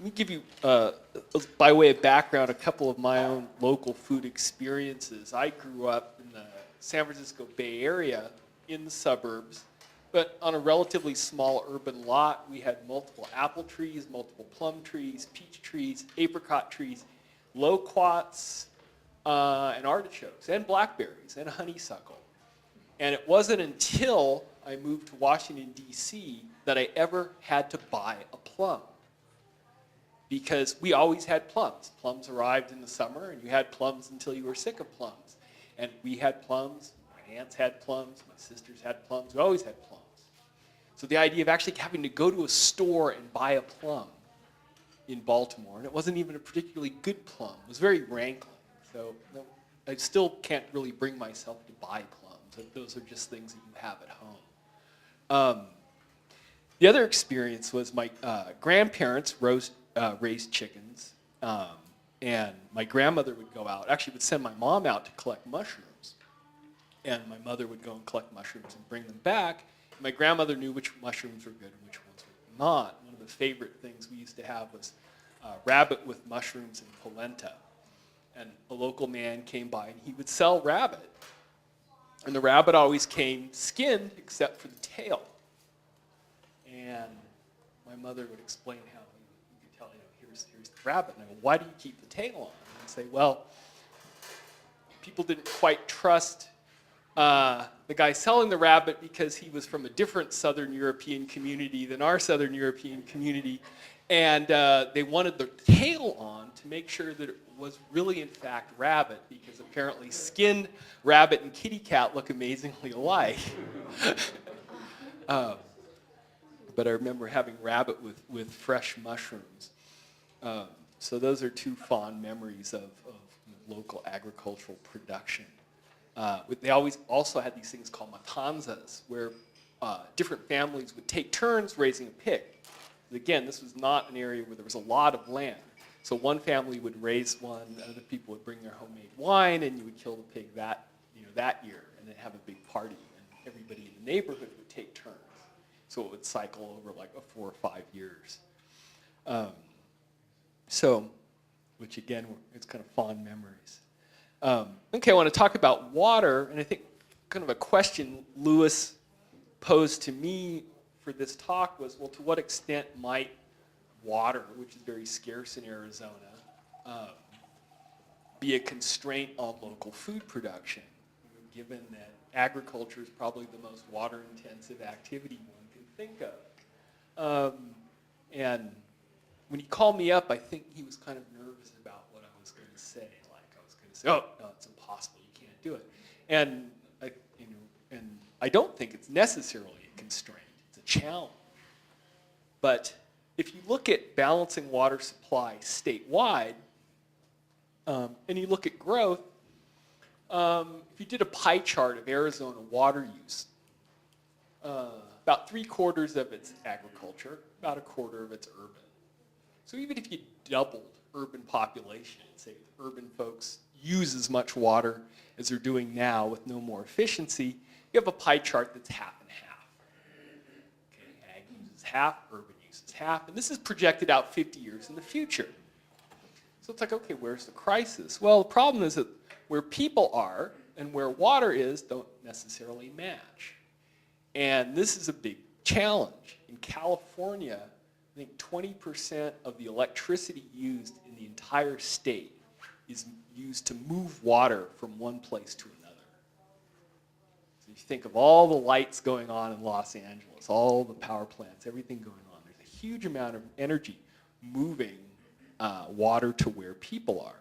Let me give you, by way of background, a couple of my own local food experiences. I grew up in the San Francisco Bay Area in the suburbs, but on a relatively small urban lot. We had multiple apple trees, multiple plum trees, peach trees, apricot trees, loquats, and artichokes, and blackberries, and honeysuckle. And it wasn't until I moved to Washington, D.C. that I ever had to buy a plum. Because we always had plums. Plums arrived in the summer, and you had plums until you were sick of plums. And we had plums, my aunts had plums, my sisters had plums, we always had plums. So the idea of actually having to go to a store and buy a plum in Baltimore, and it wasn't even a particularly good plum, was very rankling. So I still can't really bring myself to buy plums. Those are just things that you have at home. The other experience was my grandparents raised chickens, and my grandmother would go out, actually would send my mom out to collect mushrooms. And my mother would go and collect mushrooms and bring them back. And my grandmother knew which mushrooms were good and which ones were not. One of the favorite things we used to have was rabbit with mushrooms and polenta. And a local man came by and he would sell rabbit. And the rabbit always came skinned except for the tail. And my mother would explain how you could tell, here's the rabbit. And I go, why do you keep the tail on? And I'd say, well, people didn't quite trust the guy selling the rabbit because he was from a different Southern European community than our Southern European community. And they wanted the tail on to make sure that it was really, in fact, rabbit, because apparently skinned rabbit and kitty cat look amazingly alike. But I remember having rabbit with fresh mushrooms. So those are two fond memories of local agricultural production. They always also had these things called matanzas, where different families would take turns raising a pig. Again, this was not an area where there was a lot of land. So one family would raise one, other people would bring their homemade wine, and you would kill the pig that year, and then have a big party, and everybody in the neighborhood would take turns. So it would cycle over like 4 or 5 years. Which again, it's kind of fond memories. Okay, I want to talk about water, and I think kind of a question Lewis posed to me for this talk was, well, to what extent might water, which is very scarce in Arizona, be a constraint on local food production, given that agriculture is probably the most water-intensive activity one can think of. And when he called me up, I think he was kind of nervous about what I was going to say. Like I was going to say, oh, no, it's impossible, you can't do it. And I don't think it's necessarily a constraint, it's a challenge. But if you look at balancing water supply statewide, and you look at growth, if you did a pie chart of Arizona water use, about 3/4 of it's agriculture, about 1/4 of it's urban. So even if you doubled urban population, say urban folks use as much water as they're doing now with no more efficiency, you have a pie chart that's half and half. Okay, ag uses half, urban uses half, and this is projected out 50 years in the future. So it's like, okay, where's the crisis? Well, the problem is that where people are and where water is don't necessarily match. And this is a big challenge. In California, I think 20% of the electricity used in the entire state is used to move water from one place to another. So you think of all the lights going on in Los Angeles, all the power plants, everything going on. There's a huge amount of energy moving water to where people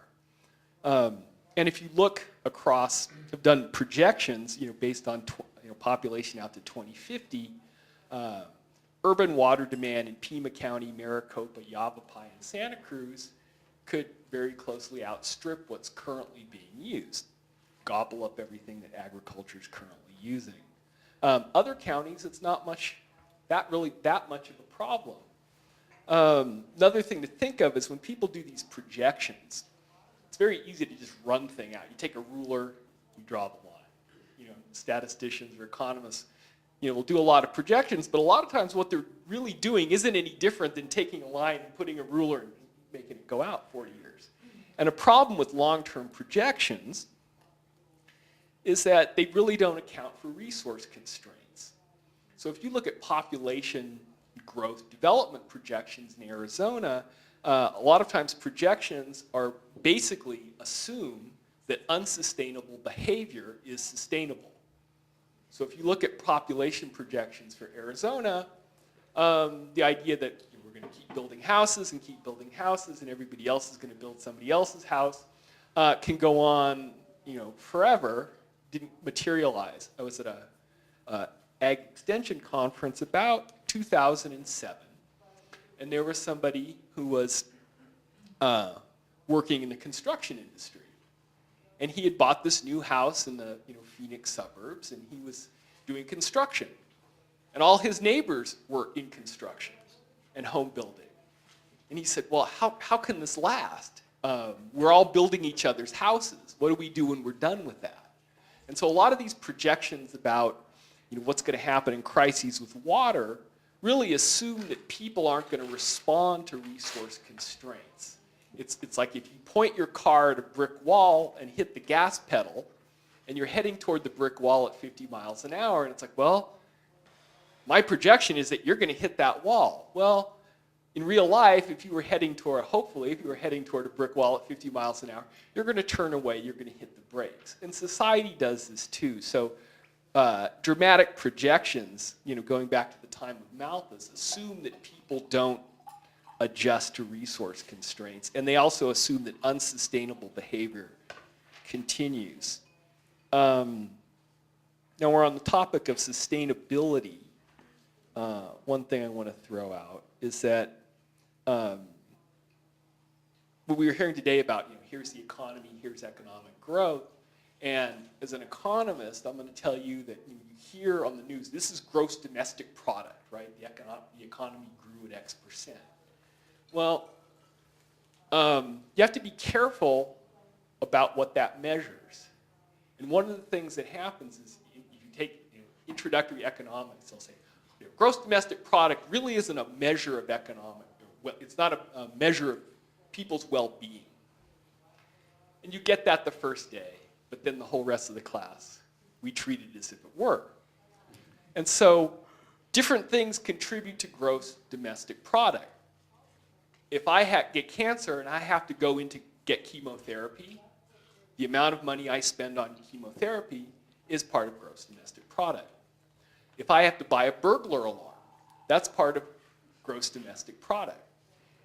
are. And if you look across, I've done projections, based on population out to 2050, urban water demand in Pima County, Maricopa, Yavapai, and Santa Cruz could very closely outstrip what's currently being used, gobble up everything that agriculture is currently using. Other counties, it's not that much of a problem. Another thing to think of is when people do these projections, it's very easy to just run thing out. You take a ruler, you draw the line. Statisticians or economists will do a lot of projections, but a lot of times what they're really doing isn't any different than taking a line and putting a ruler and making it go out 40 years. And a problem with long-term projections is that they really don't account for resource constraints. So if you look at population growth development projections in Arizona, a lot of times projections are basically assume that unsustainable behavior is sustainable. So if you look at population projections for Arizona, the idea that we're going to keep building houses and everybody else is going to build somebody else's house can go on, forever, didn't materialize. I was at a Ag Extension conference about 2007, and there was somebody who was working in the construction industry. And he had bought this new house in the Phoenix suburbs, and he was doing construction. And all his neighbors were in construction and home building. And he said, well, how can this last? We're all building each other's houses. What do we do when we're done with that? And so a lot of these projections about what's going to happen in crises with water really assume that people aren't going to respond to resource constraints. It's like if you point your car at a brick wall and hit the gas pedal, and you're heading toward the brick wall at 50 miles an hour, and it's like, well, my projection is that you're going to hit that wall. Well, in real life, if you were heading toward a brick wall at 50 miles an hour, you're going to turn away, you're going to hit the brakes. And society does this too. So dramatic projections, going back to the time of Malthus, assume that people don't adjust to resource constraints, and they also assume that unsustainable behavior continues. Now we're on the topic of sustainability. One thing I want to throw out is that what we were hearing today about, here's the economy, here's economic growth, and as an economist, I'm going to tell you that you hear on the news, this is gross domestic product, right? The economy grew at X%. Well, you have to be careful about what that measures. And one of the things that happens is if you take introductory economics, they'll say, gross domestic product really isn't a measure of economic, it's not a measure of people's well-being. And you get that the first day, but then the whole rest of the class, we treat it as if it were. And so different things contribute to gross domestic product. If I get cancer and I have to go in to get chemotherapy, the amount of money I spend on chemotherapy is part of gross domestic product. If I have to buy a burglar alarm, that's part of gross domestic product.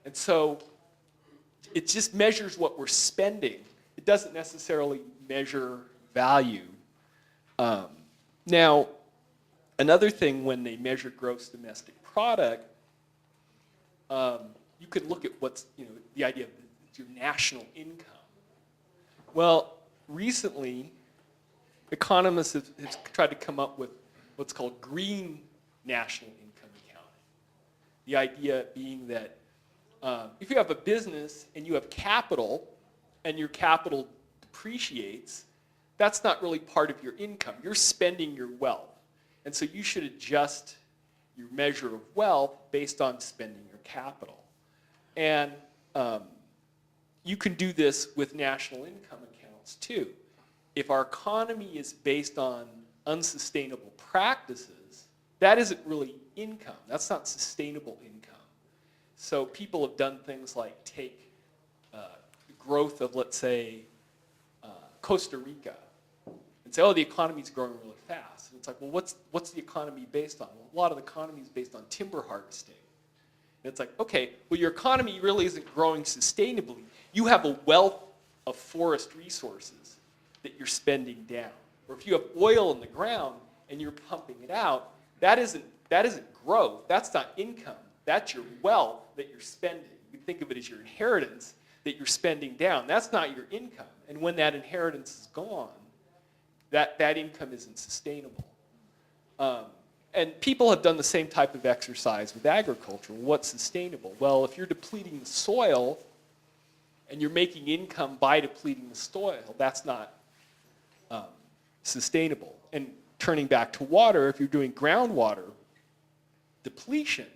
And so it just measures what we're spending. It doesn't necessarily measure value. Now, another thing when they measure gross domestic product, you could look at what's, the idea of your national income. Well, recently, economists have tried to come up with what's called green national income accounting. The idea being that if you have a business and you have capital and your capital depreciates, that's not really part of your income. You're spending your wealth. And so you should adjust your measure of wealth based on spending your capital. And you can do this with national income accounts too. If our economy is based on unsustainable practices, that isn't really income. That's not sustainable income. So people have done things like take the growth of, let's say, Costa Rica and say, oh, the economy's growing really fast. And it's like, well, what's the economy based on? Well, a lot of the economy is based on timber harvesting. And it's like, okay, well, your economy really isn't growing sustainably. You have a wealth of forest resources that you're spending down. Or if you have oil in the ground and you're pumping it out, that isn't growth. That's not income. That's your wealth that you're spending. You can think of it as your inheritance that you're spending down. That's not your income. And when that inheritance is gone, that income isn't sustainable. And people have done the same type of exercise with agriculture. What's sustainable? Well, if you're depleting the soil and you're making income by depleting the soil, that's not sustainable. And turning back to water, if you're doing groundwater depletion,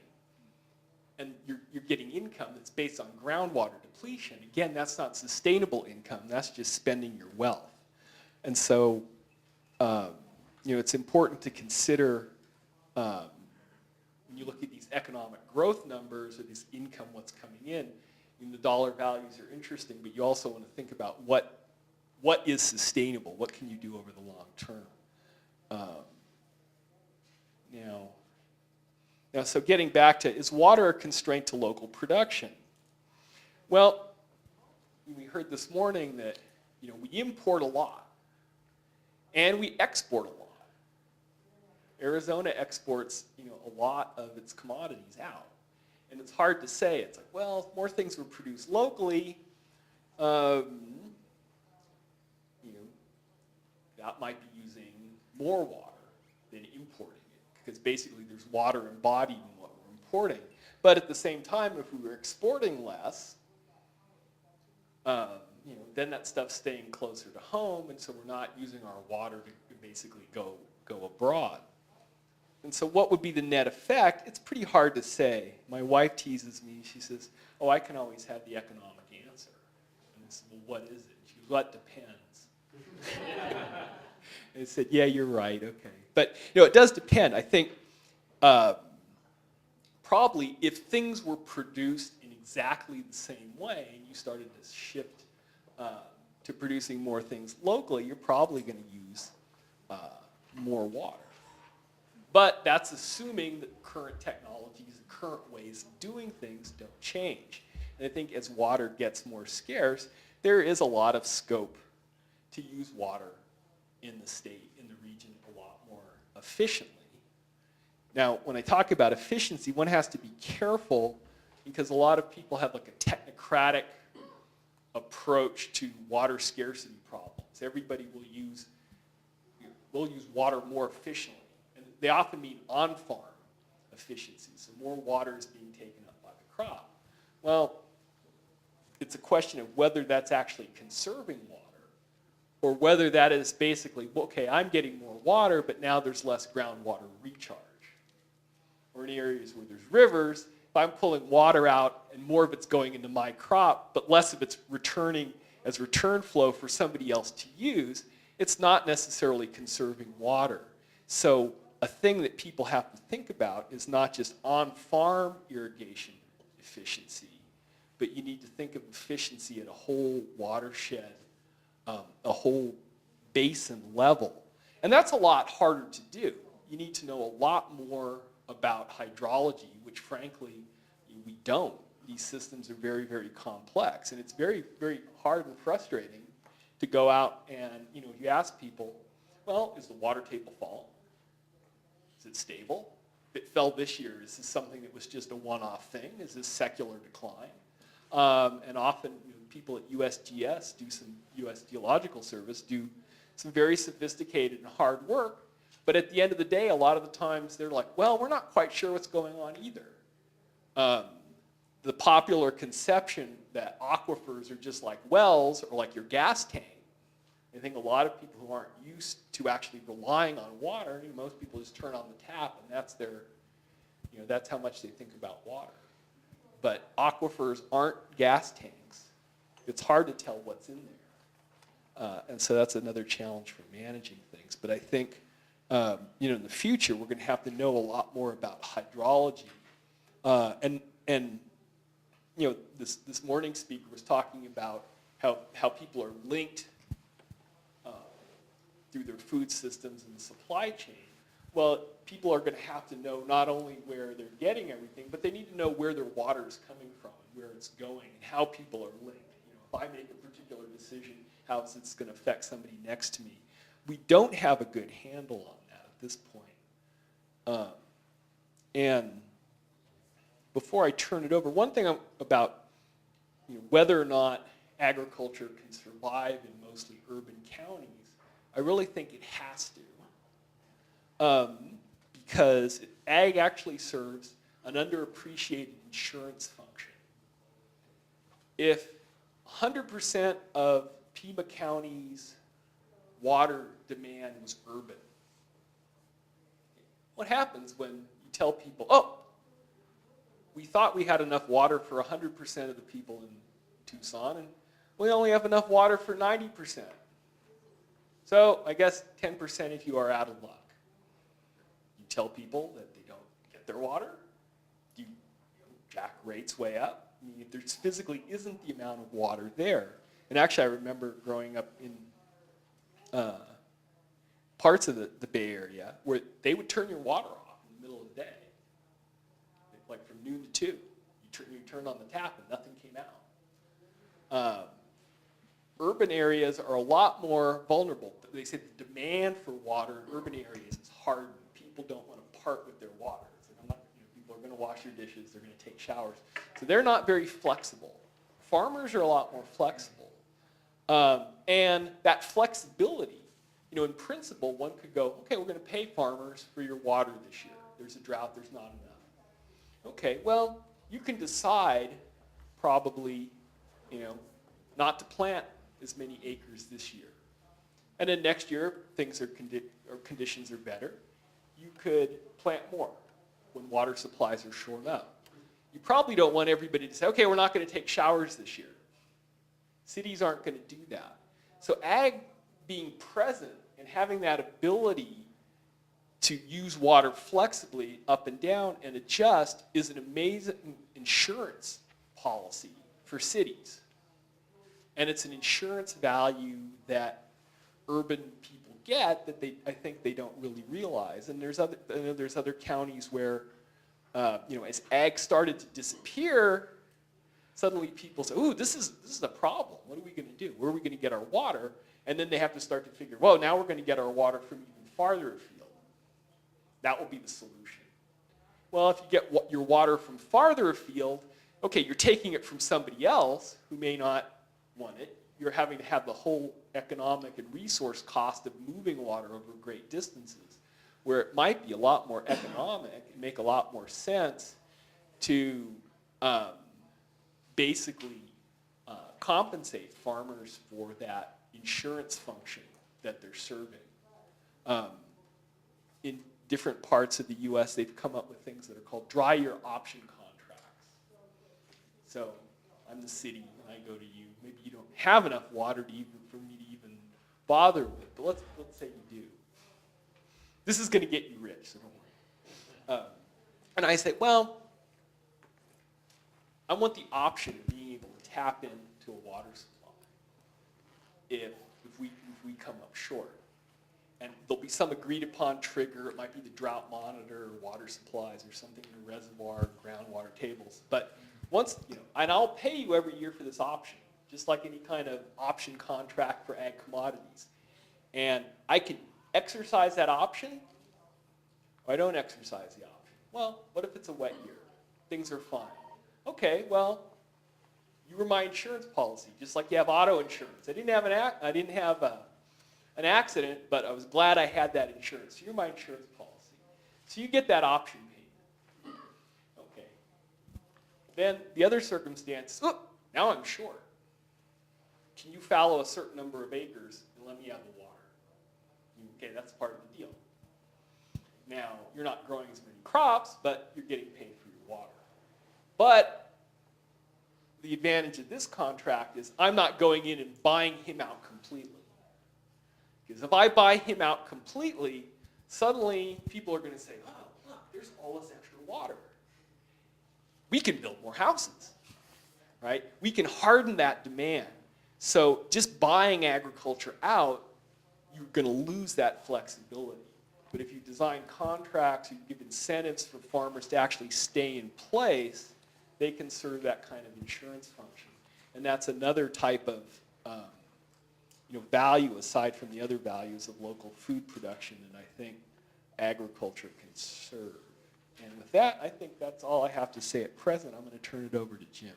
and you're getting income that's based on groundwater depletion, again, that's not sustainable income. That's just spending your wealth. And so, it's important to consider when you look at these economic growth numbers or this income, what's coming in, the dollar values are interesting, but you also want to think about what is sustainable, what can you do over the long term. Now, so getting back to, is water a constraint to local production? Well, we heard this morning that we import a lot and we export a lot. Arizona exports a lot of its commodities out. And it's hard to say. It's like, well, if more things were produced locally, that might be using more water than importing it, because basically there's water embodied in what we're importing. But at the same time, if we were exporting less, then that stuff's staying closer to home, and so we're not using our water to basically go abroad. And so what would be the net effect? It's pretty hard to say. My wife teases me. She says, oh, I can always have the economic answer. And I said, well, what is it? She goes, well, it depends. And I said, yeah, you're right, okay. But it does depend. I think probably if things were produced in exactly the same way and you started to shift to producing more things locally, you're probably going to use more water. But that's assuming that current technologies and current ways of doing things don't change. And I think as water gets more scarce, there is a lot of scope to use water in the state, in the region, a lot more efficiently. Now, when I talk about efficiency, one has to be careful because a lot of people have like a technocratic approach to water scarcity problems. Everybody will use water more efficiently. And they often mean on-farm efficiency, so more water is being taken up by the crop. Well, it's a question of whether that's actually conserving water or whether that is basically, okay, I'm getting more water, but now there's less groundwater recharge. Or in areas where there's rivers, if I'm pulling water out and more of it's going into my crop, but less of it's returning as return flow for somebody else to use, it's not necessarily conserving water. So a thing that people have to think about is not just on-farm irrigation efficiency, but you need to think of efficiency at a whole watershed, a whole basin level. And that's a lot harder to do. You need to know a lot more about hydrology, which frankly, we don't. These systems are very, very complex. And it's very, very hard and frustrating to go out and, you ask people, well, is the water table falling? Is it stable? If it fell this year, is this something that was just a one-off thing? Is this secular decline? And often people at USGS US Geological Service do some very sophisticated and hard work, but at the end of the day, a lot of the times they're like, well, we're not quite sure what's going on either. The popular conception that aquifers are just like wells or like your gas tank. I think a lot of people who aren't used to actually relying on water, most people just turn on the tap and that's their, that's how much they think about water. But aquifers aren't gas tanks. It's hard to tell what's in there. And so that's another challenge for managing things. But I think, in the future, we're going to have to know a lot more about hydrology. This morning's speaker was talking about how people are linked through their food systems and the supply chain. Well, people are going to have to know not only where they're getting everything, but they need to know where their water is coming from, and where it's going, and how people are linked. If I make a particular decision, how is it going to affect somebody next to me? We don't have a good handle on that at this point. And before I turn it over, one thing about whether or not agriculture can survive in mostly urban counties, I really think it has to. Because ag actually serves an underappreciated insurance function. If 100% of Pima County's water demand was urban, What happens when you tell people, oh, we thought we had enough water for 100% of the people in Tucson, and we only have enough water for 90%. So I guess 10% of you are out of luck. You tell people that they don't get their water. You jack rates way up. I mean, if there physically isn't the amount of water there. And actually, I remember growing up in parts of the Bay Area where they would turn your water off in the middle of the day. Like from noon to 2. You turned on the tap and nothing came out. Urban areas are a lot more vulnerable. They say the demand for water in urban areas is hardened. People don't want to part with their water. People are going to wash their dishes. They're going to take showers. So they're not very flexible. Farmers are a lot more flexible. And that flexibility, in principle, one could go, okay, we're going to pay farmers for your water this year. There's a drought. There's not enough. Okay, well, you can decide probably, not to plant as many acres this year. And then next year, conditions are better. You could plant more when water supplies are shored up. You probably don't want everybody to say, okay, we're not going to take showers this year. Cities aren't going to do that. So ag being present and having that ability to use water flexibly up and down and adjust is an amazing insurance policy for cities. And it's an insurance value that urban people get that I think they don't really realize. And there's other counties where, as ag started to disappear, suddenly people say, ooh, this is a problem. What are we going to do? Where are we going to get our water? And then they have to start to figure, well, now we're going to get our water from even farther afield. That will be the solution. Well, if you get your water from farther afield, okay, you're taking it from somebody else who may not want it. You're having to have the whole economic and resource cost of moving water over great distances, where it might be a lot more economic and make a lot more sense to basically compensate farmers for that insurance function that they're serving. In different parts of the U.S., they've come up with things that are called dry year option contracts. So I'm the city, and I go to you. Maybe you don't have enough water for me to even bother with, but let's say you do. This is going to get you rich, so don't worry. And I say, well, I want the option of being able to tap into a water supply if we come up short. And there'll be some agreed upon trigger. It might be the drought monitor or water supplies or something in the reservoir, groundwater tables. But and I'll pay you every year for this option, just like any kind of option contract for ag commodities. And I can exercise that option, or I don't exercise the option. Well, what if it's a wet year? Things are fine. Okay, well, you were my insurance policy, just like you have auto insurance. I didn't have an accident, but I was glad I had that insurance. So you're my insurance policy. So you get that option payment. Okay. Then the other circumstance, now I'm short. Can you fallow a certain number of acres and let me have the water? Okay, that's part of the deal. Now, you're not growing as many crops, but you're getting paid for your water. But the advantage of this contract is I'm not going in and buying him out completely. Because if I buy him out completely, suddenly people are going to say, oh, look, there's all this extra water. We can build more houses, right? We can harden that demand. So just buying agriculture out, you're going to lose that flexibility. But if you design contracts, you give incentives for farmers to actually stay in place, they can serve that kind of insurance function. And that's another type of value aside from the other values of local food production, and I think agriculture can serve. And with that, I think that's all I have to say at present. I'm going to turn it over to Jim.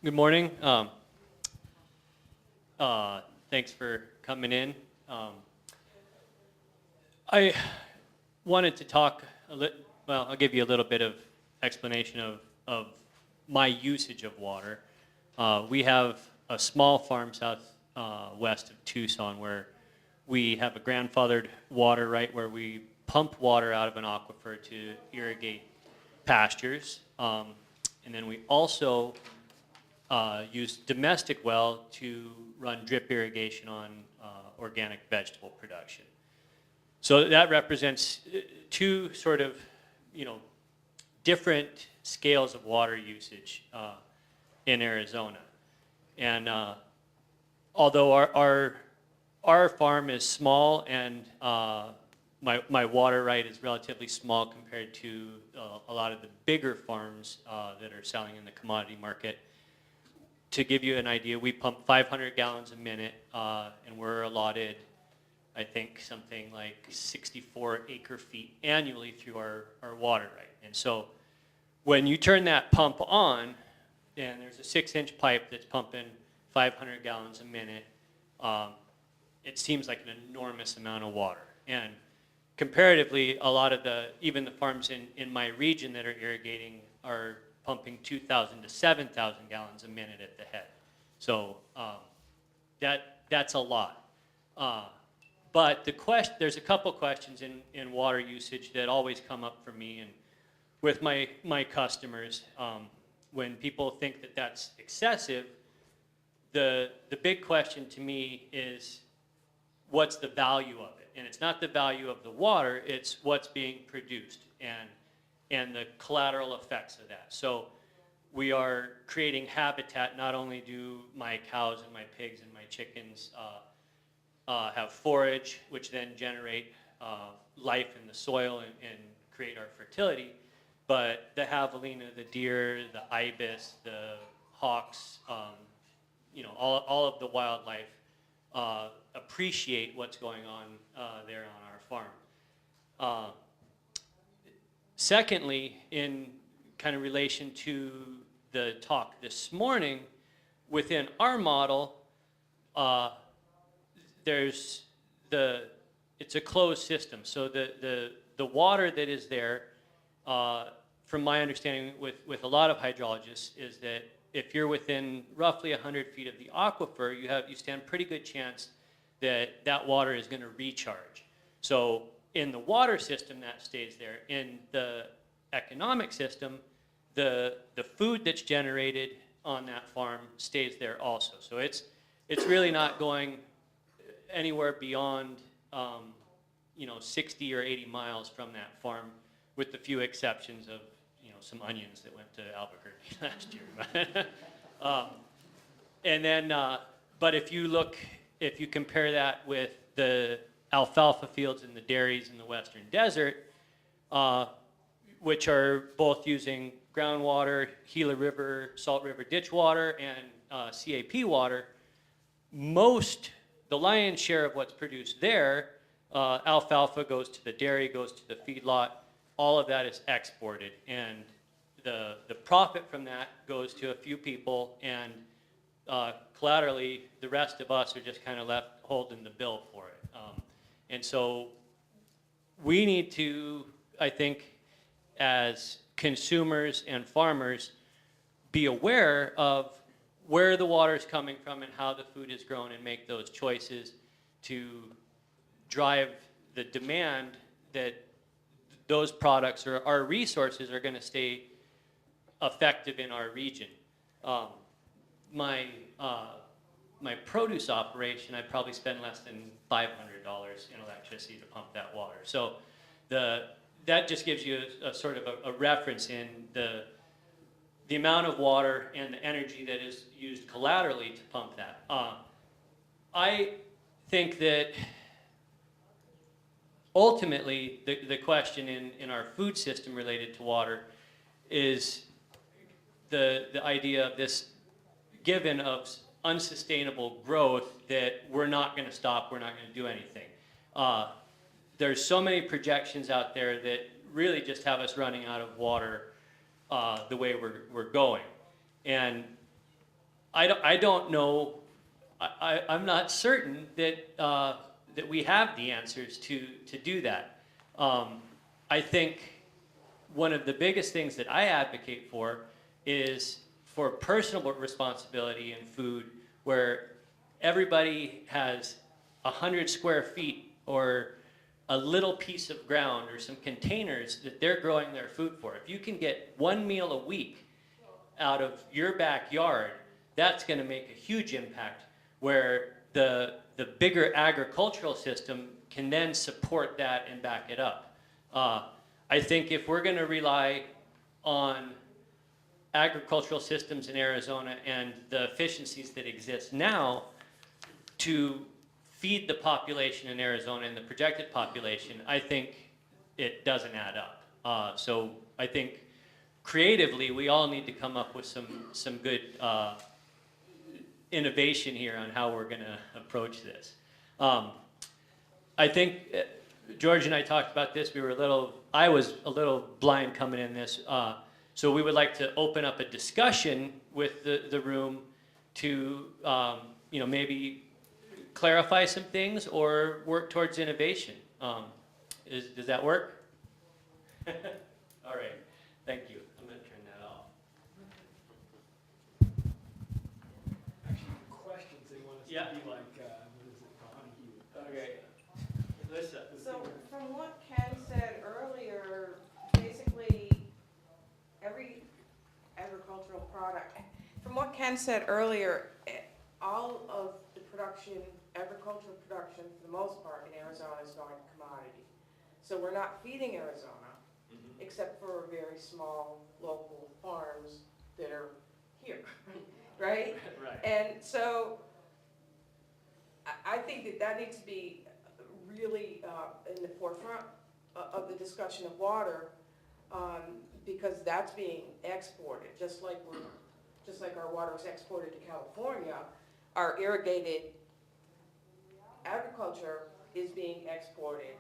Good morning. Thanks for coming in. I wanted to talk I'll give you a little bit of explanation of of my usage of water. We have a small farm south west of Tucson where we have a grandfathered water right where we pump water out of an aquifer to irrigate pastures. And then we also use domestic well to run drip irrigation on organic vegetable production. So that represents two sort of, different scales of water usage in Arizona. And although our farm is small and my water right is relatively small compared to a lot of the bigger farms that are selling in the commodity market. To give you an idea, we pump 500 gallons a minute, and we're allotted, I think, something like 64 acre feet annually through our water right. And so when you turn that pump on, and there's a 6-inch pipe that's pumping 500 gallons a minute, it seems like an enormous amount of water. And comparatively, a lot of even the farms in my region that are irrigating are pumping 2,000 to 7,000 gallons a minute at the head. So that's a lot. But there's a couple questions in water usage that always come up for me and with my customers. When people think that that's excessive, the big question to me is, what's the value of it? And it's not the value of the water, it's what's being produced and the collateral effects of that. So we are creating habitat. Not only do my cows and my pigs and my chickens have forage, which then generate life in the soil and create our fertility, but the javelina, the deer, the ibis, the hawks, all of the wildlife appreciate what's going on there on our farm. Secondly, in kind of relation to the talk this morning, within our model, it's a closed system. So the water that is there, from my understanding with a lot of hydrologists, is that if you're within roughly 100 feet of the aquifer, you stand a pretty good chance that water is going to recharge. So in the water system, that stays there. In the economic system, the food that's generated on that farm stays there also. So it's really not going anywhere beyond 60 or 80 miles from that farm, with the few exceptions of some onions that went to Albuquerque last year. And then, but if you compare that with the alfalfa fields and the dairies in the western desert, which are both using groundwater, Gila River, Salt River ditch water, and CAP water, the lion's share of what's produced there, alfalfa goes to the dairy, goes to the feedlot. All of that is exported, and the profit from that goes to a few people, and collaterally, the rest of us are just kind of left holding the bill for it. And so we need to, I think, as consumers and farmers, be aware of where the water is coming from and how the food is grown, and make those choices to drive the demand that those products or our resources are going to stay effective in our region. My produce operation, I probably spend less than $500 in electricity to pump that water. So that just gives you a sort of a reference in the amount of water and the energy that is used collaterally to pump that. I think that ultimately the question in our food system related to water is the idea of this given of unsustainable growth that we're not going to stop, we're not going to do anything. There's so many projections out there that really just have us running out of water the way we're going. And I don't know, I'm not certain that we have the answers to do that. I think one of the biggest things that I advocate for is for personal responsibility in food, where everybody has 100 square feet or a little piece of ground or some containers that they're growing their food for. If you can get one meal a week out of your backyard, that's going to make a huge impact, where the bigger agricultural system can then support that and back it up. I think if we're going to rely on agricultural systems in Arizona and the efficiencies that exist now to feed the population in Arizona and the projected population, I think it doesn't add up. So I think creatively we all need to come up with some good innovation here on how we're going to approach this. I think George and I talked about this. I was a little blind coming in this. So we would like to open up a discussion with the room to maybe clarify some things or work towards innovation. Does that work? All right. Thank you. I'm going to turn that off. Actually, questions they want us Yeah. to be like, what is it, Donahue? Okay. Listen. So from what Ken said earlier, basically every agricultural product, from what Ken said earlier, all of the production, agricultural production for the most part in Arizona is going to commodity. So we're not feeding Arizona, except for very small local farms that are here, right? Right. And so I think that needs to be really in the forefront of the discussion of water, because that's being exported, just like our water is exported to California. Our irrigated agriculture is being exported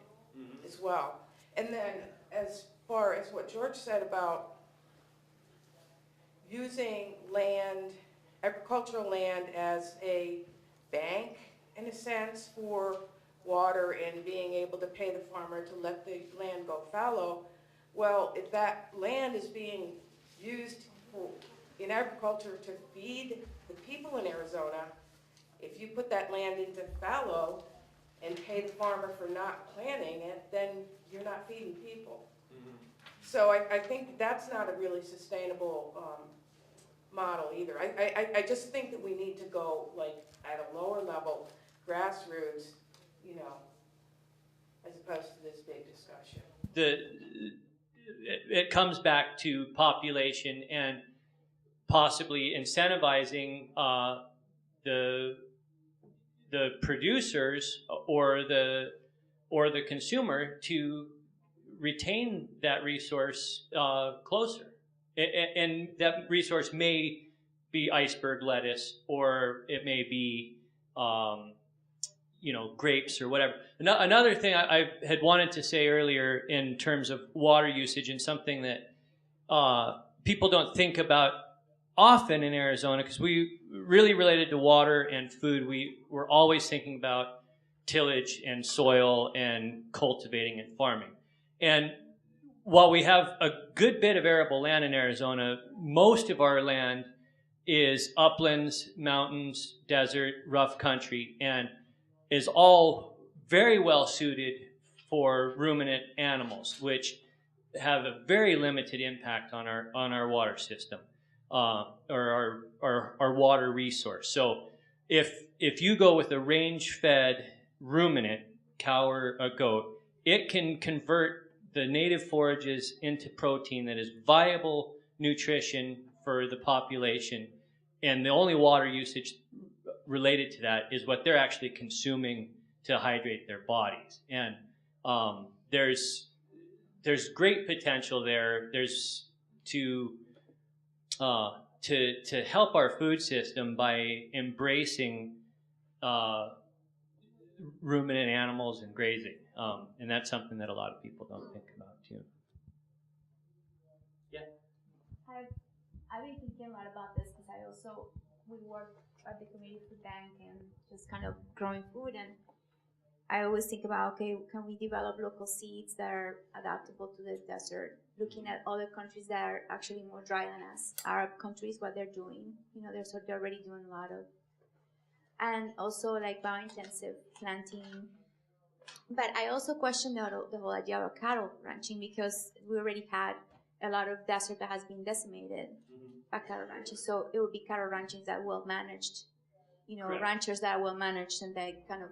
as well. And then as far as what George said about using land, agricultural land as a bank, in a sense, for water and being able to pay the farmer to let the land go fallow, well, if that land is being used in agriculture to feed the people in Arizona, if you put that land into fallow and pay the farmer for not planting it, then you're not feeding people. So I think that's not a really sustainable model either. I just think that we need to go like at a lower level, grassroots, as opposed to this big discussion. It comes back to population and possibly incentivizing the producers or the consumer to retain that resource closer, and that resource may be iceberg lettuce, or it may be grapes or whatever. Another thing I had wanted to say earlier in terms of water usage, and something that people don't think about often in Arizona, because we really related to water and food, we're always thinking about tillage and soil and cultivating and farming. And while we have a good bit of arable land in Arizona, most of our land is uplands, mountains, desert, rough country, and is all very well suited for ruminant animals, which have a very limited impact on our water system, or our water resource. So if you go with a range-fed ruminant, cow or a goat, it can convert the native forages into protein that is viable nutrition for the population, and the only water usage related to that is what they're actually consuming to hydrate their bodies. And there's great potential there. There's to help our food system by embracing ruminant animals and grazing, and that's something that a lot of people don't think about too. Yeah. I've been thinking a lot about this because we work at the community food bank and just kind of growing food, and I always think about, okay, can we develop local seeds that are adaptable to the desert? Looking at other countries that are actually more dry than us, Arab countries, what they're doing. They're already doing a lot of, and also like biointensive planting. But I also question the whole idea of cattle ranching, because we already had a lot of desert that has been decimated by cattle ranches. So it would be cattle ranches that well managed, Correct. ranchers that are well managed, and they kind of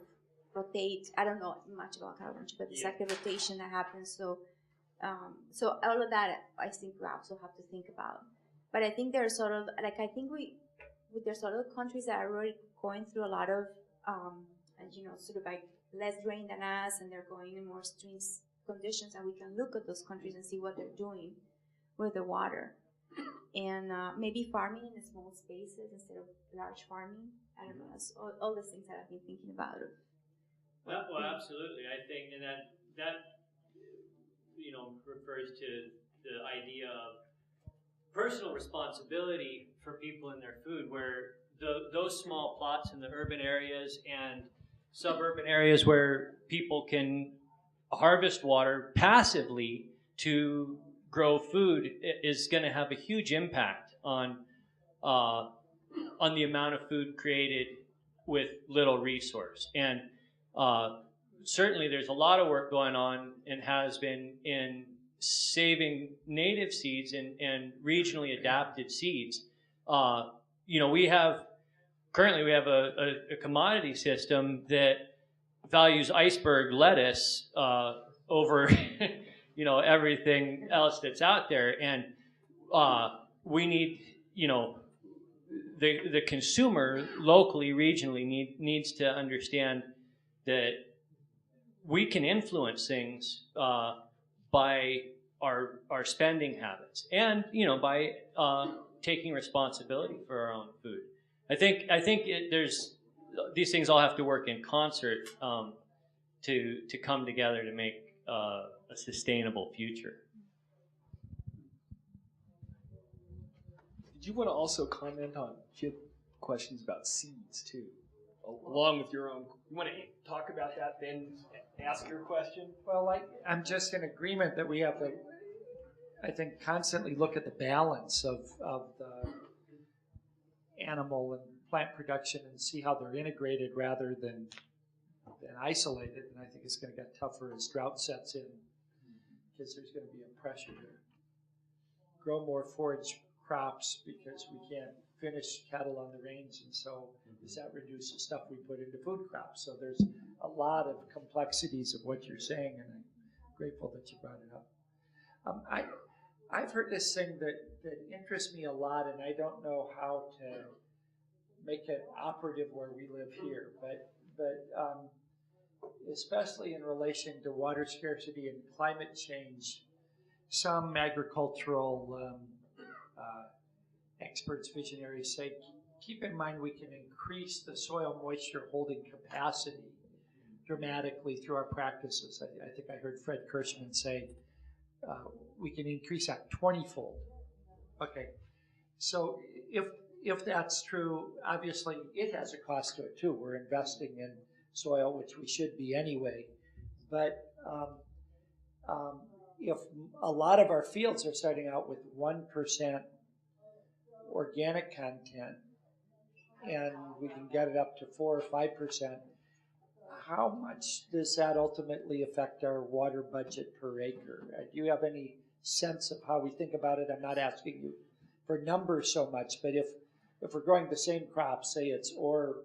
rotate. I don't know much about cattle ranching, but it's like the rotation that happens. So all of that, I think we also have to think about. But I think there's sort of like, there's other countries that are already going through a lot of, sort of like less rain than us, and they're going in more extreme conditions, and we can look at those countries and see what they're doing with the water. And maybe farming in small spaces instead of large farming. I don't know. That's all the things that I've been thinking about. Well, absolutely. I think, and that refers to the idea of personal responsibility for people in their food, where those small plots in the urban areas and suburban areas where people can harvest water passively to grow food is going to have a huge impact on the amount of food created with little resource. And certainly there's a lot of work going on, and has been, in saving native seeds and regionally adapted seeds. We have a commodity system that values iceberg lettuce over everything else that's out there, and we need the consumer locally, regionally needs to understand that we can influence things by our spending habits, and by taking responsibility for our own food. I think there's these things all have to work in concert to come together to make a sustainable future. Did you want to also comment on questions about seeds too, along with your own? You want to talk about that, then ask your question? Well, I'm just in agreement that we have to, I think, constantly look at the balance of the animal and plant production and see how they're integrated rather than isolated. And I think it's going to get tougher as drought sets in, because there's going to be a pressure to grow more forage crops because we can't finish cattle on the range, and so does that reduce the stuff we put into food crops? So there's a lot of complexities of what you're saying, and I'm grateful that you brought it up. I've heard this thing that interests me a lot, and I don't know how to make it operative where we live here, but especially in relation to water scarcity and climate change, some agricultural experts, visionaries say, keep in mind we can increase the soil moisture holding capacity dramatically through our practices. I think I heard Fred Kirschman say we can increase that 20-fold. Okay, so if that's true, obviously it has a cost to it too. We're investing in soil, which we should be anyway, but if a lot of our fields are starting out with 1% organic content, and we can get it up to 4 or 5%, how much does that ultimately affect our water budget per acre? Do you have any sense of how we think about it? I'm not asking you for numbers so much, but if we're growing the same crop, say it's or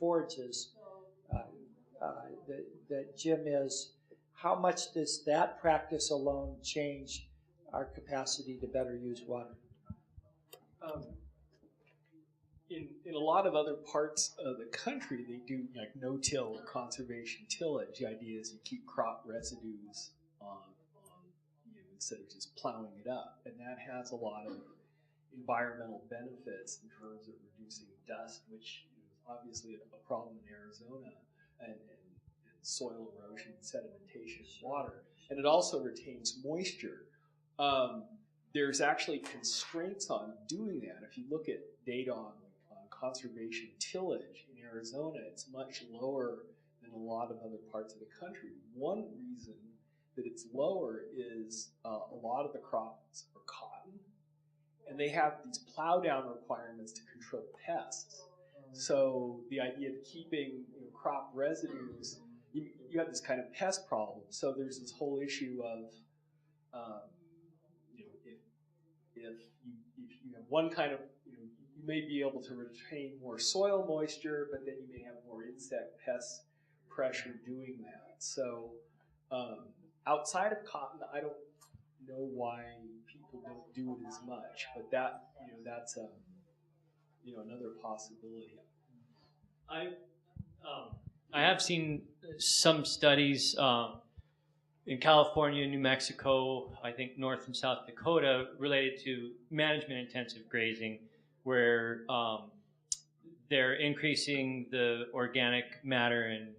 forages that Jim is, how much does that practice alone change our capacity to better use water? In a lot of other parts of the country, they do like no-till conservation tillage. The idea is you keep crop residues on instead of just plowing it up, and that has a lot of environmental benefits in terms of reducing dust, which is obviously a problem in Arizona, and soil erosion, sedimentation of water, and it also retains moisture. There's actually constraints on doing that. If you look at data on conservation tillage in Arizona, it's much lower in a lot of other parts of the country. One reason that it's lower is a lot of the crops are cotton, and they have these plow down requirements to control pests. So the idea of keeping crop residues, you have this kind of pest problem. So there's this whole issue of if you have one kind of, you may be able to retain more soil moisture, but then you may have more insect pest pressure doing that. So outside of cotton, I don't know why people don't do it as much, but that's another possibility. I have seen some studies in California, New Mexico, I think North and South Dakota, related to management-intensive grazing, where they're increasing the organic matter and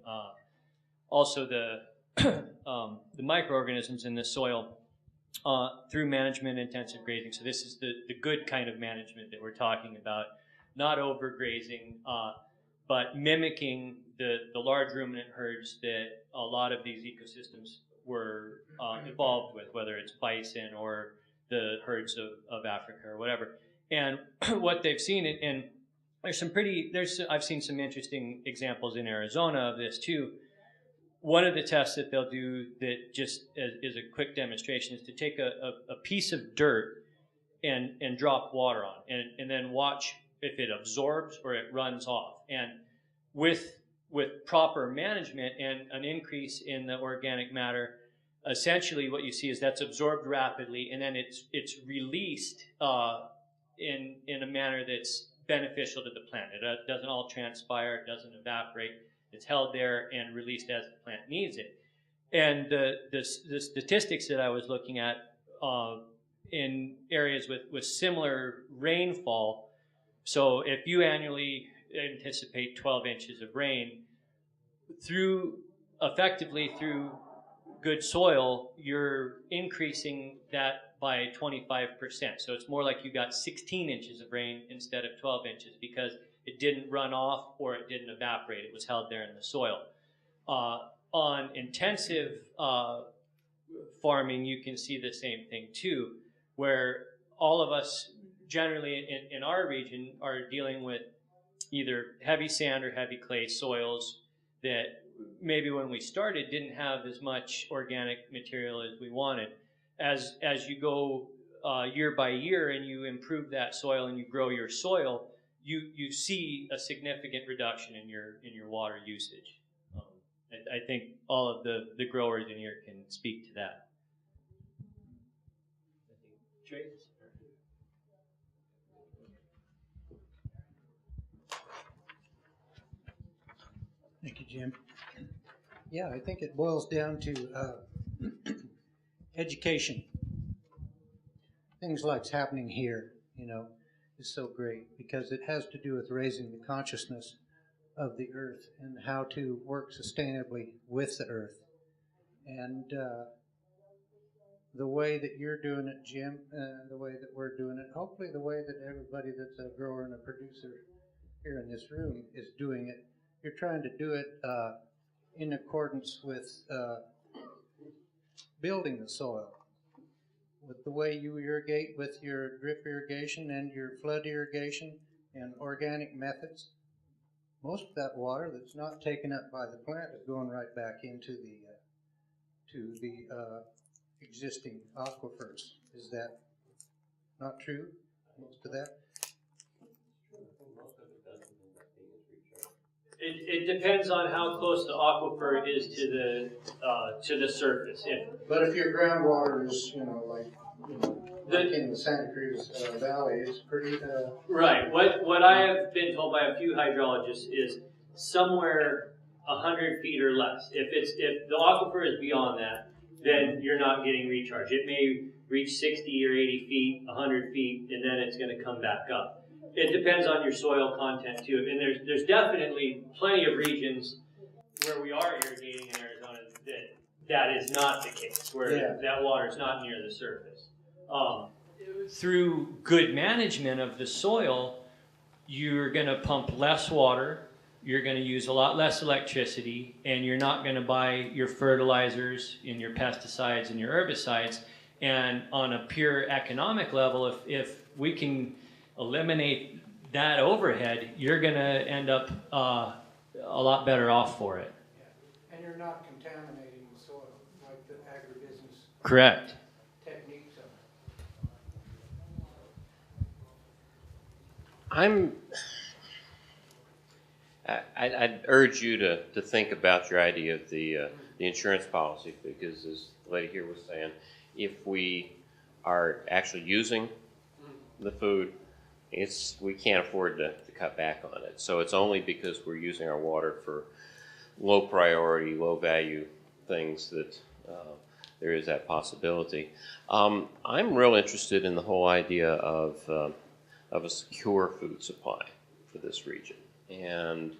also the the microorganisms in the soil through management-intensive grazing. So this is the good kind of management that we're talking about, not overgrazing, but mimicking the large ruminant herds that a lot of these ecosystems were involved with, whether it's bison or the herds of Africa or whatever. And what they've seen, and I've seen some interesting examples in Arizona of this too. One of the tests that they'll do that just is a quick demonstration is to take a piece of dirt and drop water on, and then watch if it absorbs or it runs off. And with proper management and an increase in the organic matter, essentially what you see is that's absorbed rapidly, and then it's released in a manner that's beneficial to the plant. It doesn't all transpire, it doesn't evaporate. It's held there and released as the plant needs it. And the statistics that I was looking at in areas with similar rainfall, so if you annually anticipate 12 inches of rain, effectively through good soil, you're increasing that by 25%. So it's more like you got 16 inches of rain instead of 12 inches because it didn't run off or it didn't evaporate. It was held there in the soil. On intensive farming, you can see the same thing too, where all of us generally in our region are dealing with either heavy sand or heavy clay soils that maybe when we started didn't have as much organic material as we wanted. As you go year by year and you improve that soil and you grow your soil, you see a significant reduction in your water usage. I think all of the growers in here can speak to that. Trace? Thank you, Jim. Yeah, I think it boils down to education. Things like's happening here, is so great because it has to do with raising the consciousness of the earth and how to work sustainably with the earth. And the way that you're doing it, Jim, the way that we're doing it, hopefully the way that everybody that's a grower and a producer here in this room is doing it, you're trying to do it in accordance with building the soil. With the way you irrigate with your drip irrigation and your flood irrigation and organic methods, most of that water that's not taken up by the plant is going right back into the existing aquifers. Is that not true? Most of that? It depends on how close the aquifer is to the surface. But if your groundwater is, like in the Santa Cruz Valley, it's pretty. Right. What I have been told by a few hydrologists is somewhere 100 feet or less. If the aquifer is beyond that, then you're not getting recharge. It may reach 60 or 80 feet, 100 feet, and then it's going to come back up. It depends on your soil content too, and there's definitely plenty of regions where we are irrigating in Arizona that is not the case, where that water is not near the surface. Through good management of the soil, you're going to pump less water, you're going to use a lot less electricity, and you're not going to buy your fertilizers and your pesticides and your herbicides. And on a pure economic level, if we can eliminate that overhead, you're going to end up a lot better off for it. And you're not contaminating the soil like the agribusiness Correct. techniques of I'd urge you to think about your idea of the insurance policy, because as the lady here was saying, if we are actually using the food, we can't afford to cut back on it. So it's only because we're using our water for low priority, low value things that there is that possibility. I'm real interested in the whole idea of a secure food supply for this region. And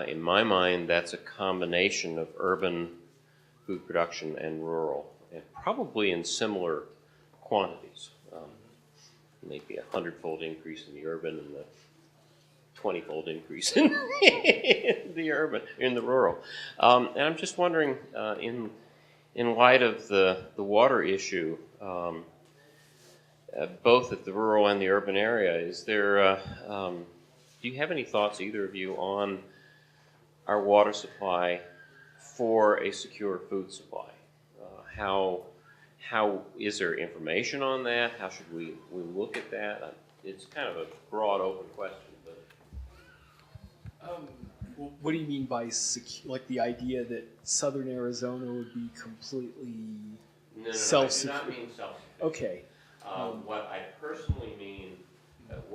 in my mind, that's a combination of urban food production and rural, and probably in similar quantities. Maybe 100-fold increase in the urban and a 20-fold increase in the rural. And I'm just wondering, in light of the water issue, both at the rural and the urban area, is there, do you have any thoughts, either of you, on our water supply for a secure food supply? How is there information on that? How should we look at that? It's kind of a broad, open question, but What do you mean by like the idea that southern Arizona would be completely no, self-sufficient? I do not mean self-sufficient. Okay. What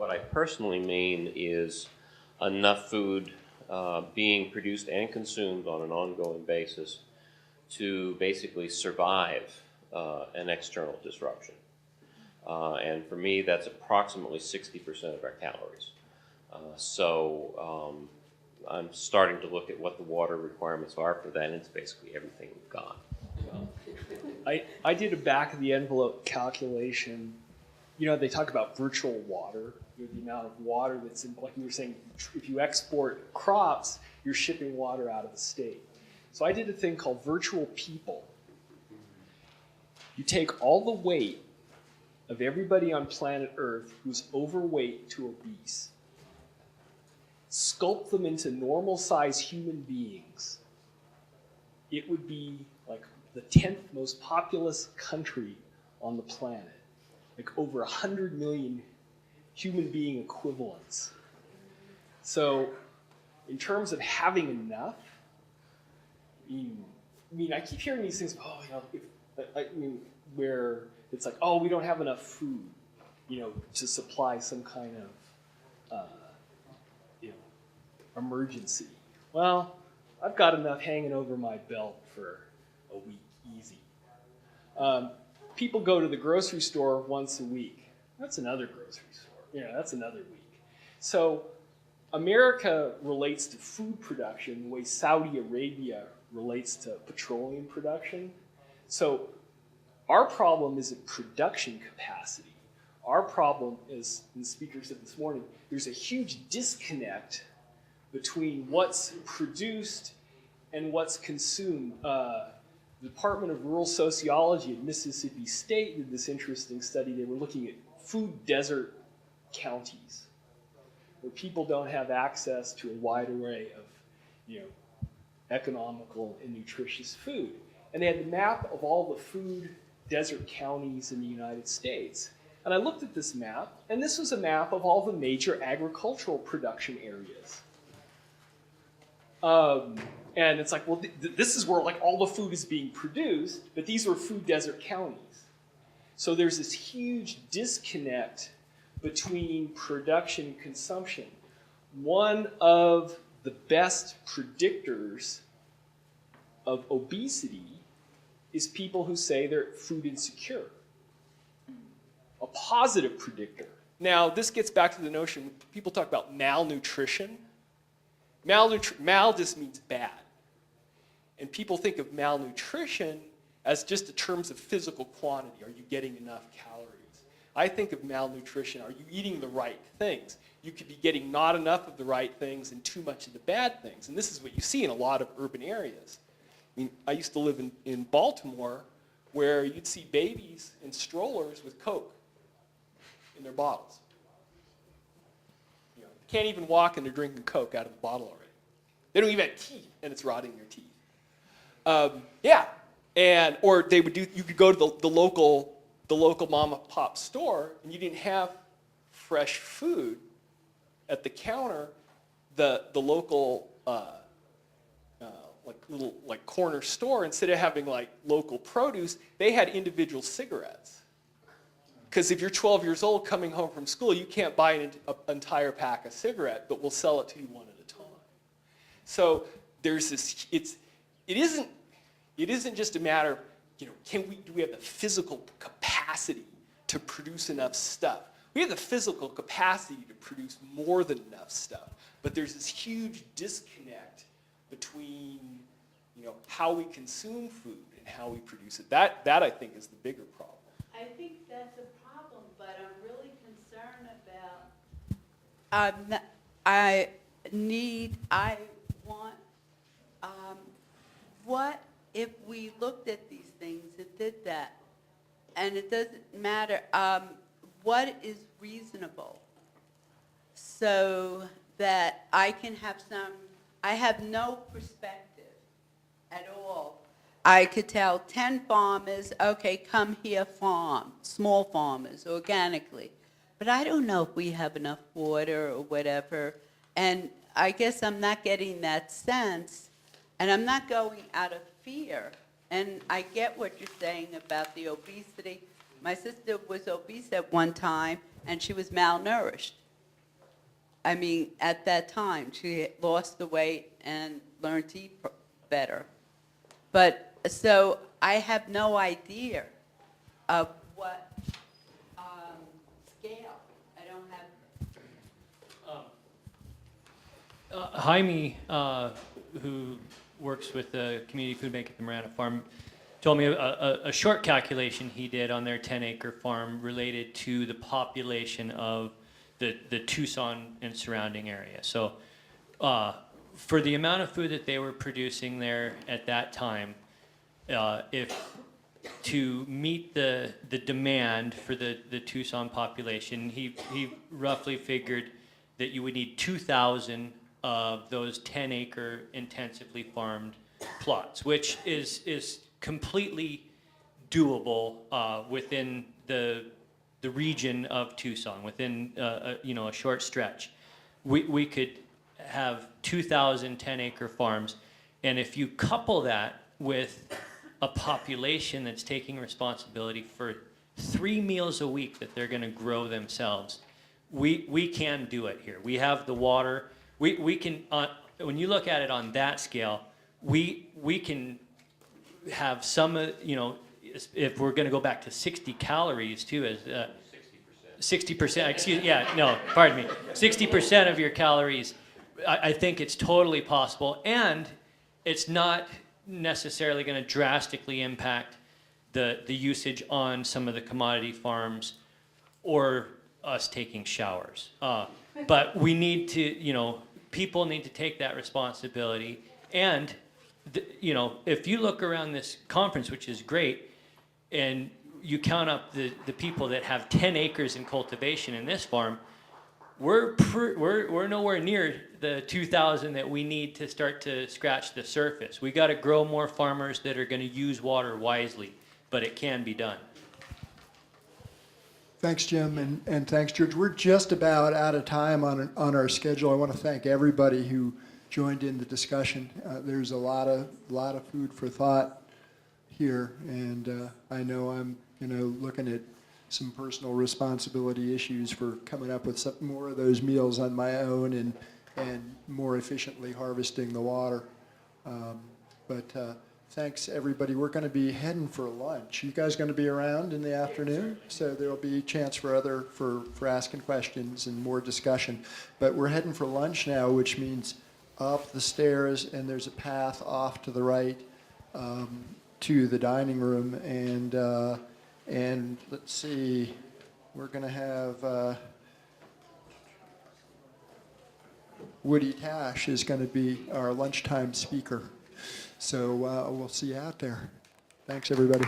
I personally mean is enough food being produced and consumed on an ongoing basis to basically survive an external disruption. And for me, that's approximately 60% of our calories. So I'm starting to look at what the water requirements are for that, and it's basically everything we've got. I did a back of the envelope calculation. You know, they talk about virtual water, the amount of water that's in, like you were saying, if you export crops, you're shipping water out of the state. So I did a thing called virtual people. You take all the weight of everybody on planet Earth who's overweight to obese, sculpt them into normal-sized human beings, it would be like the 10th most populous country on the planet. Like over 100 million human being equivalents. So in terms of having enough, I keep hearing these things, where it's like, oh, we don't have enough food, to supply some kind of, emergency. Well, I've got enough hanging over my belt for a week, easy. People go to the grocery store once a week. That's another grocery store. That's another week. So America relates to food production the way Saudi Arabia relates to petroleum production. So our problem isn't production capacity. Our problem is, and the speaker said this morning, there's a huge disconnect between what's produced and what's consumed. The Department of Rural Sociology at Mississippi State did this interesting study. They were looking at food desert counties where people don't have access to a wide array of, economical and nutritious food. And they had the map of all the food desert counties in the United States. And I looked at this map, and this was a map of all the major agricultural production areas. And it's like, well, this is where like all the food is being produced, but these were food desert counties. So there's this huge disconnect between production and consumption. One of the best predictors of obesity is people who say they're food insecure. A positive predictor. Now, this gets back to the notion, people talk about malnutrition. Mal just means bad. And people think of malnutrition as just in terms of physical quantity. Are you getting enough calories? I think of malnutrition, are you eating the right things? you could be getting not enough of the right things and too much of the bad things. And this is what you see in a lot of urban areas. I mean, I used to live in Baltimore, where you'd see babies in strollers with Coke in their bottles. You know, can't even walk and they're drinking Coke out of the bottle already. They don't even have teeth, and it's rotting their teeth. Yeah, or they would do. You could go to the local mom and pop store, and you didn't have fresh food at the counter. The local like corner store, instead of having like local produce, they had individual cigarettes. Because if you're 12 years old coming home from school, you can't buy an entire pack of cigarettes, but we'll sell it to you one at a time. So there's this. It isn't just a matter of, you know, do we have the physical capacity to produce enough stuff? We have the physical capacity to produce more than enough stuff, but there's this huge disconnect between, you know, how we consume food and how we produce it. That I think is the bigger problem. I think that's a problem, but I'm really concerned about, what if we looked at these things and did that? And it doesn't matter, what is reasonable? So that I can have I have no perspective at all. I could tell 10 farmers, okay, come here farm, small farmers, organically. But I don't know if we have enough water or whatever. And I guess I'm not getting that sense. And I'm not going out of fear. And I get what you're saying about the obesity. My sister was obese at one time, and she was malnourished. I mean, at that time, she lost the weight and learned to eat better. But so I have no idea of what scale. I don't have. Jaime, who works with the community food bank at the Marana Farm, told me a short calculation he did on their 10-acre farm related to the population of the Tucson and surrounding area. So for the amount of food that they were producing there at that time, if to meet the demand for the Tucson population, he roughly figured that you would need 2,000 of those 10-acre intensively farmed plots, which is completely doable within the region of Tucson, within a short stretch. We could have 2,000 10-acre farms, and if you couple that with a population that's taking responsibility for 3 meals a week that they're going to grow themselves, we can do it here. We have the water. We can, when you look at it on that scale, we can have some, if we're going to go back to 60 calories too, as 60%, excuse, yeah, no, pardon me, 60% of your calories, I think it's totally possible, and it's not necessarily going to drastically impact the usage on some of the commodity farms or us taking showers. But we need to, people need to take that responsibility. And, if you look around this conference, which is great, and you count up the people that have 10 acres in cultivation in this farm, we're nowhere near the 2,000 that we need to start to scratch the surface. We got to grow more farmers that are going to use water wisely, but it can be done. Thanks, Jim, and thanks, George. We're just about out of time on our schedule. I want to thank everybody who joined in the discussion. There's a lot of food for thought here, and I know I'm looking at some personal responsibility issues for coming up with some more of those meals on my own and more efficiently harvesting the water. But thanks, everybody. We're going to be heading for lunch. You guys going to be around in the afternoon? So there'll be a chance for asking questions and more discussion. But we're heading for lunch now, which means up the stairs, and there's a path off to the right to the dining room. And let's see, we're going to have Woody Tash is going to be our lunchtime speaker. So we'll see you out there. Thanks, everybody.